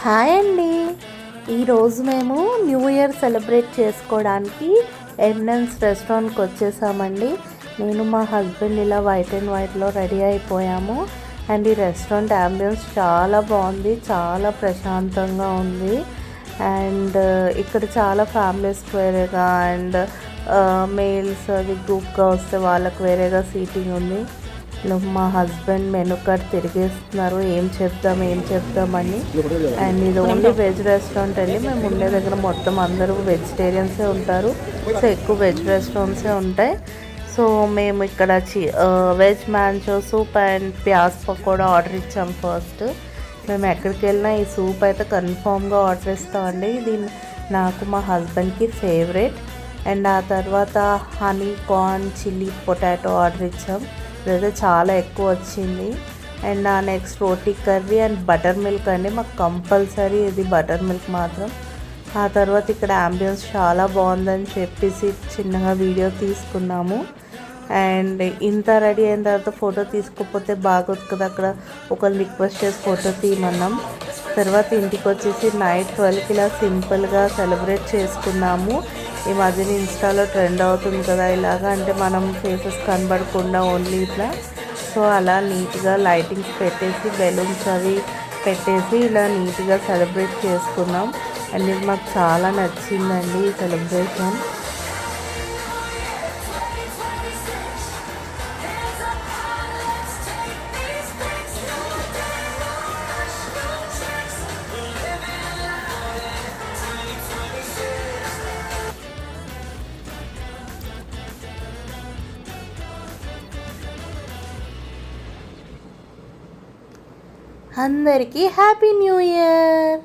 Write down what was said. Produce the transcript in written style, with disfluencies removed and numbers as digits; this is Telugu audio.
హాయ్ అండి. ఈరోజు మేము న్యూ ఇయర్ సెలబ్రేట్ చేసుకోవడానికి ఎన్ఎన్స్ రెస్టారెంట్కి వచ్చేసామండి. నేను మా హస్బెండ్ ఇలా వైట్ అండ్ వైట్లో రెడీ అయిపోయాము. అండ్ ఈ రెస్టారెంట్ అంబియన్స్ చాలా బాగుంది, చాలా ప్రశాంతంగా ఉంది. అండ్ ఇక్కడ చాలా ఫ్యామిలీస్కి వేరేగా అండ్ మేల్స్ అది గ్రూప్గా వస్తే వాళ్ళకి వేరేగా సీటింగ్ ఉంది. మా హస్బెండ్ మెనూ కార్డ్ తిరిగేస్తున్నారు, ఏం చెప్దామని. అండ్ ఇది ఓన్లీ వెజ్ రెస్టారెంట్ అండి. మేము ఉండే దగ్గర మొత్తం అందరూ వెజిటేరియన్సే ఉంటారు, సో ఎక్కువ వెజ్ రెస్టారెంట్సే ఉంటాయి. సో మేము ఇక్కడ veg manchow soup and pyaz pakoda order ఇచ్చాం. ఫస్ట్ మేము ఎక్కడికి వెళ్ళినా ఈ సూప్ అయితే కన్ఫామ్గా ఆర్డర్ ఇస్తామండి. ఇది నాకు మా హస్బెండ్కి ఫేవరెట్. అండ్ ఆ తర్వాత honey corn chilli potato order ఇచ్చాం, ఇదైతే చాలా ఎక్కువ వచ్చింది. అండ్ ఆ next roti curry and butter milk అండి, మాకు కంపల్సరీ ఇది బటర్ మిల్క్ మాత్రం. ఆ తర్వాత ఇక్కడ అంబియన్స్ చాలా బాగుందని చెప్పేసి చిన్నగా వీడియో తీసుకున్నాము. అండ్ ఇంత రెడీ అయిన తర్వాత ఫోటో తీసుకోకపోతే బాగోదు కదా, అక్కడ ఒకళ్ళు రిక్వెస్ట్ చేసి ఫోటో తీయమన్నాం. తర్వాత ఇంటికి వచ్చేసి నైట్ 12కి ఇలా సింపుల్గా సెలబ్రేట్ చేసుకున్నాము. ఈ మధ్యన ఇన్స్టాలో ట్రెండ్ అవుతుంది కదా ఇలాగా, అంటే మనం ఫేసెస్ కనబడకుండా ఓన్లీ ఇట్లా. సో అలా నీట్గా లైటింగ్స్ పెట్టేసి బెలూన్స్ అవి పెట్టేసి ఇలా నీట్గా సెలబ్రేట్ చేసుకున్నాం. అండ్ ఇది మాకు చాలా నచ్చిందండి ఈ సెలబ్రేషన్. అందరికీ హ్యాపీ న్యూ ఇయర్.